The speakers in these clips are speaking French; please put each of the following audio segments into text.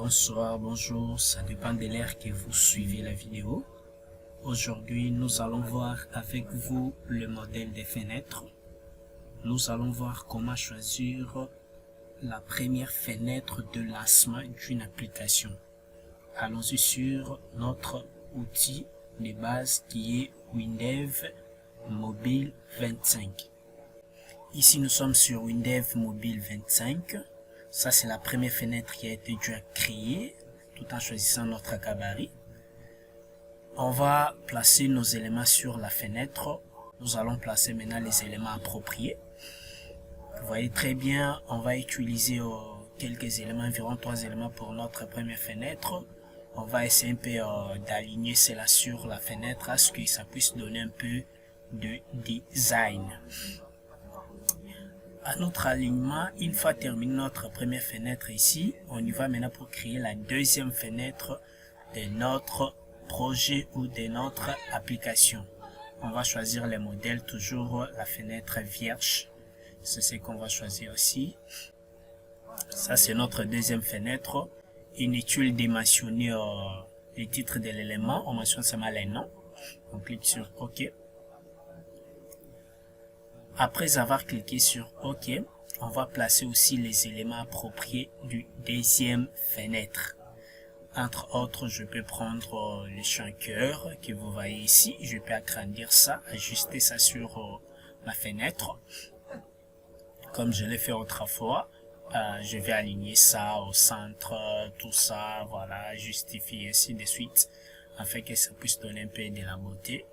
Bonsoir, bonjour, ça dépend de l'heure que vous suivez la vidéo. Aujourd'hui, nous allons voir avec vous le modèle des fenêtres. Nous allons voir comment choisir la première fenêtre de lancement d'une application. Allons-y sur notre outil de base qui est Windev Mobile 25. Ici, nous sommes sur Windev Mobile 25. Ça, c'est la première fenêtre qui a été déjà créée, tout en choisissant notre gabarit. On va placer nos éléments sur la fenêtre. Nous allons placer maintenant les éléments appropriés. Vous voyez très bien, on va utiliser quelques éléments, environ 3 éléments pour notre première fenêtre. On va essayer un peu d'aligner cela sur la fenêtre à ce que ça puisse donner un peu de design. À notre alignement, une fois terminé notre première fenêtre ici, on y va maintenant pour créer la deuxième fenêtre de notre projet ou de notre application. On va choisir les modèles, toujours la fenêtre vierge. C'est ce qu'on va choisir aussi. Ça, c'est notre deuxième fenêtre. Inutile de mentionner le titre de l'élément. On mentionne seulement les noms. On clique sur OK. Après avoir cliqué sur OK, on va placer aussi les éléments appropriés du deuxième fenêtre. Entre autres, je peux prendre le champ cœur que vous voyez ici. Je peux agrandir ça, ajuster ça sur ma fenêtre. Comme je l'ai fait autrefois, je vais aligner ça au centre, tout ça, voilà, justifier ainsi de suite, afin que ça puisse donner un peu de la beauté.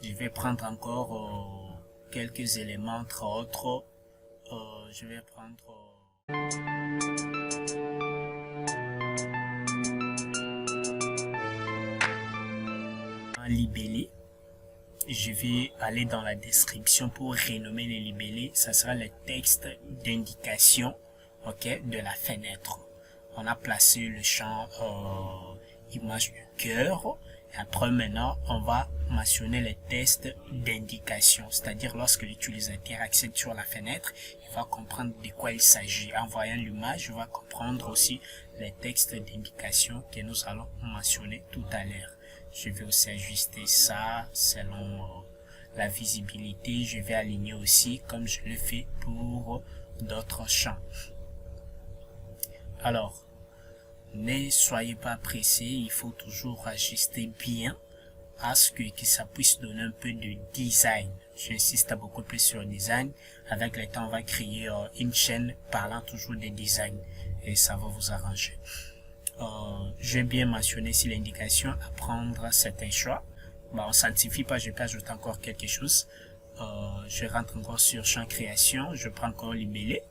Je vais prendre encore quelques éléments, entre autres, je vais prendre un libellé. Je vais aller dans la description pour renommer les libellés. Ça sera le texte d'indication, de la fenêtre. On a placé le champ image du cœur. Après maintenant, on va mentionner les textes d'indication, c'est-à-dire lorsque l'utilisateur accède sur la fenêtre, il va comprendre de quoi il s'agit. En voyant l'image, il va comprendre aussi les textes d'indication que nous allons mentionner tout à l'heure. Je vais aussi ajuster ça selon la visibilité. Je vais aligner aussi comme je le fais pour d'autres champs. Alors, ne soyez pas pressés, il faut toujours ajuster bien à ce que ça puisse donner un peu de design. J'insiste beaucoup plus sur le design. Avec le temps, on va créer une chaîne parlant toujours de design et ça va vous arranger. Je vais bien mentionner si l'indication à prendre certains choix. On ne sanctifie pas, je peux ajouter encore quelque chose. Je rentre encore sur champ création, je prends encore libellé.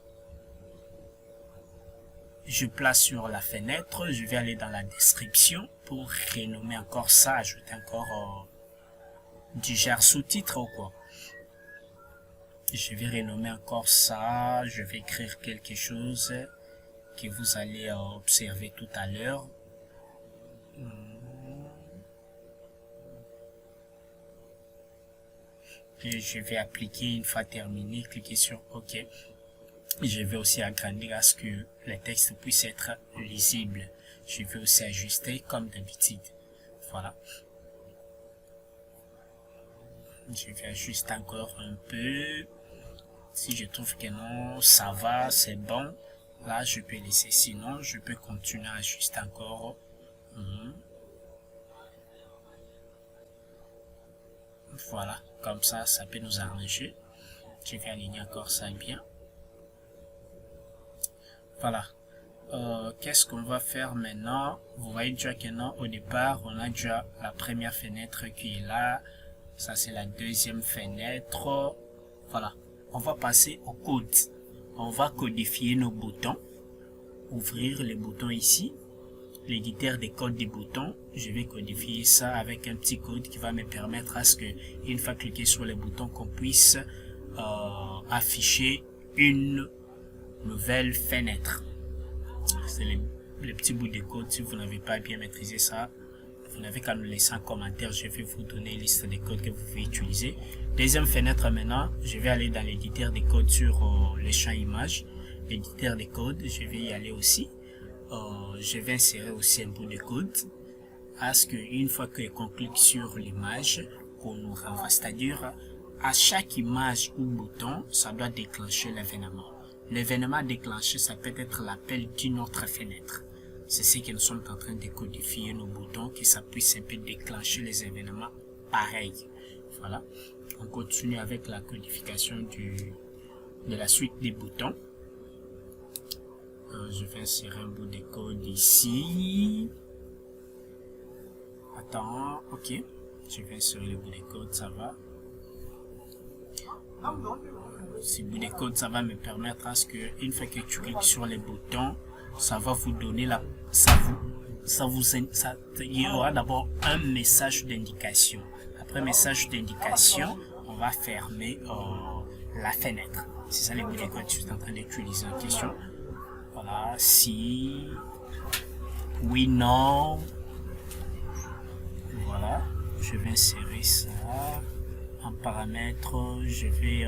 Je place sur la fenêtre, je vais aller dans la description pour renommer encore ça, ajouter encore du genre sous-titre ou quoi. Je vais renommer encore ça, je vais écrire quelque chose que vous allez observer tout à l'heure. Et je vais appliquer une fois terminé, cliquer sur OK. Je vais aussi agrandir à ce que les textes puissent être lisibles. Je vais aussi ajuster comme d'habitude. Voilà. Je vais ajuster encore un peu. Si je trouve que non, ça va, c'est bon. Là, je peux laisser. Sinon, je peux continuer à ajuster encore. Voilà. Comme ça, ça peut nous arranger. Je vais aligner encore ça bien. Voilà. Qu'est-ce qu'on va faire maintenant? Vous voyez déjà que non, au départ, on a déjà la première fenêtre qui est là. Ça, c'est la deuxième fenêtre. Voilà. On va passer au code. On va codifier nos boutons. Ouvrir les boutons ici. L'éditeur des codes des boutons. Je vais codifier ça avec un petit code qui va me permettre à ce que, une fois cliqué sur les boutons, qu'on puisse afficher une nouvelle fenêtre. C'est les petits bouts de code. Si vous n'avez pas bien maîtrisé ça, vous n'avez qu'à nous laisser un commentaire. Je vais vous donner une liste des codes que vous pouvez utiliser. Deuxième fenêtre maintenant, je vais aller dans l'éditeur des codes sur le champ image. L'éditeur des codes, je vais y aller aussi. je vais insérer aussi un bout de code à ce qu'une fois qu'on clique sur l'image, qu'on nous renvoie, c'est-à-dire à chaque image ou bouton, ça doit déclencher l'événement. L'événement déclenché, ça peut être l'appel d'une autre fenêtre. C'est ce que nous sommes en train de codifier nos boutons, que ça puisse un peu déclencher les événements pareils. Voilà. On continue avec la codification de la suite des boutons. Je vais insérer un bout de code ici. Attends, ok. Je vais insérer le bout de code, ça va. Ce bout de code, ça va me permettre à ce que, une fois que tu cliques sur les boutons, ça va vous donner la, il y aura d'abord un message d'indication. Après message d'indication, on va fermer la fenêtre. C'est ça les bouts de code que je suis en train d'utiliser en question. Voilà, si, oui, non. Voilà, je vais insérer ça. En paramètres, je vais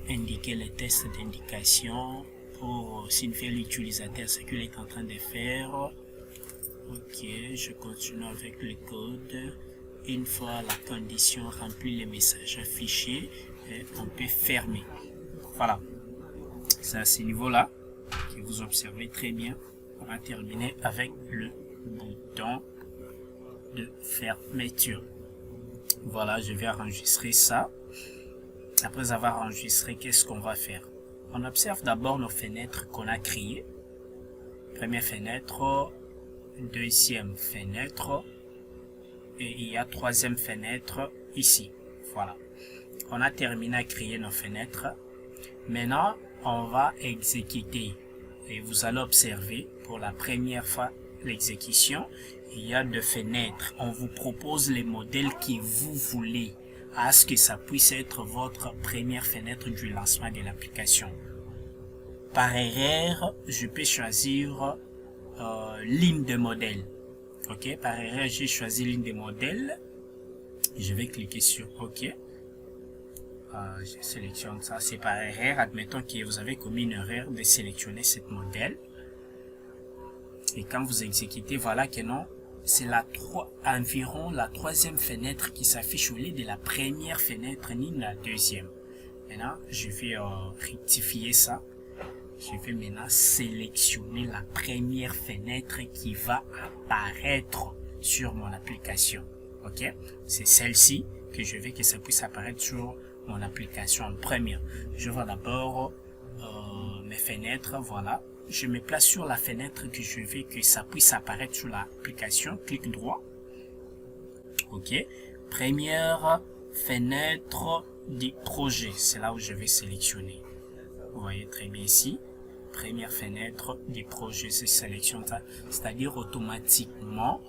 indiquer les tests d'indication pour signifier à l'utilisateur ce qu'il est en train de faire. Ok, je continue avec le code. Une fois la condition remplie, les messages affichés, on peut fermer. Voilà, c'est à ce niveau-là que vous observez très bien. On va terminer avec le bouton de fermeture. Voilà, je vais enregistrer ça. Après avoir enregistré, qu'est-ce qu'on va faire? On observe d'abord nos fenêtres qu'on a créées. Première fenêtre, deuxième fenêtre, et il y a troisième fenêtre ici. Voilà. On a terminé à créer nos fenêtres. Maintenant, on va exécuter. Et vous allez observer pour la première fois l'exécution. Il y a deux fenêtres. On vous propose les modèles que vous voulez à ce que ça puisse être votre première fenêtre du lancement de l'application. Par erreur, je peux choisir ligne de modèle. Ok, par erreur, j'ai choisi ligne de modèle. Je vais cliquer sur OK. Je sélectionne ça. C'est par erreur. Admettons que vous avez commis une erreur de sélectionner cette modèle. Et quand vous exécutez, voilà que non. C'est environ la troisième fenêtre qui s'affiche au lieu de la première fenêtre ni la deuxième. Maintenant, je vais rectifier ça. Je vais maintenant sélectionner la première fenêtre qui va apparaître sur mon application. Ok, c'est celle-ci que je veux que ça puisse apparaître sur mon application en première. Je vois d'abord mes fenêtres, voilà. Je me place sur la fenêtre que je veux que ça puisse apparaître sur l'application. Clic droit. Ok. Première fenêtre du projet. C'est là où je vais sélectionner. Vous voyez très bien ici. Première fenêtre du projet. C'est sélection. C'est-à-dire automatiquement,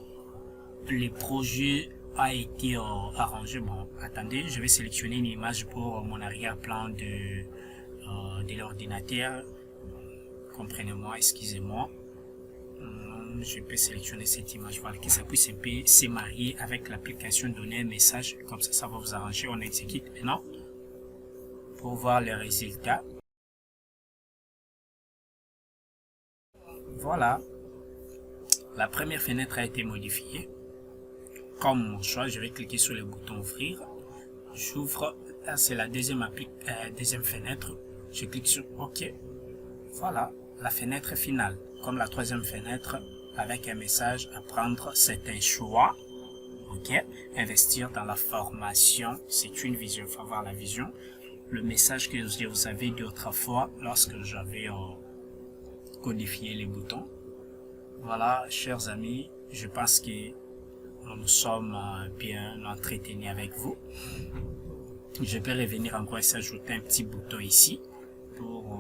le projet a été arrangé. Bon, attendez, je vais sélectionner une image pour mon arrière-plan de l'ordinateur. Comprenez-moi, excusez-moi. Je peux sélectionner cette image, voilà, que ça puisse un peu se marier avec l'application, donner un message, comme ça va vous arranger. On exécute maintenant pour voir les résultats. Voilà, la première fenêtre a été modifiée. Comme mon choix, je vais cliquer sur le bouton ouvrir. J'ouvre, là c'est la deuxième fenêtre. Je clique sur OK. Voilà. La fenêtre finale, comme la troisième fenêtre, avec un message à prendre, c'est un choix. Ok, investir dans la formation, c'est une vision, il faut avoir la vision. Le message que je vous avais dit autrefois lorsque j'avais codifié les boutons. Voilà, chers amis, je pense que nous sommes bien entretenus avec vous. Je peux revenir encore et s'ajouter un petit bouton ici pour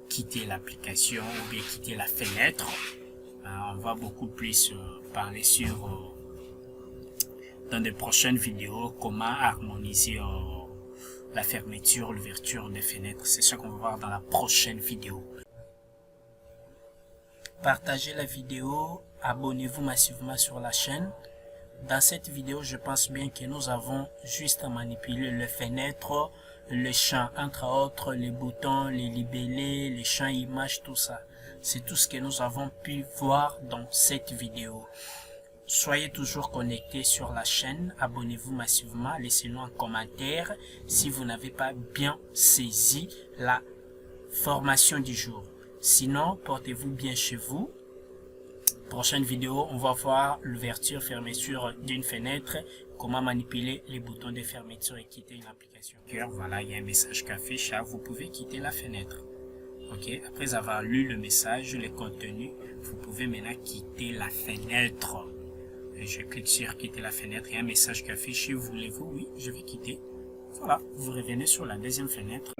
quitter l'application ou bien quitter la fenêtre. On va beaucoup plus parler sur dans de prochaines vidéos comment harmoniser la fermeture, l'ouverture des fenêtres. C'est ce qu'on va voir dans la prochaine vidéo. Partagez la vidéo, abonnez-vous massivement sur la chaîne. Dans cette vidéo, je pense bien que nous avons juste manipulé les fenêtres, le champ, entre autres, les boutons, les libellés, les champs images, tout ça. C'est tout ce que nous avons pu voir dans cette vidéo. Soyez toujours connectés sur la chaîne, abonnez-vous massivement, laissez-nous un commentaire si vous n'avez pas bien saisi la formation du jour. Sinon, portez-vous bien chez vous. Prochaine vidéo, on va voir l'ouverture, fermeture d'une fenêtre, comment manipuler les boutons de fermeture et quitter une application. Voilà, il y a un message qui affiche, vous pouvez quitter la fenêtre. Ok, après avoir lu le message, le contenu, vous pouvez maintenant quitter la fenêtre. Et je clique sur quitter la fenêtre, il y a un message qui affiche, voulez-vous? Oui, je vais quitter. Voilà, vous revenez sur la deuxième fenêtre.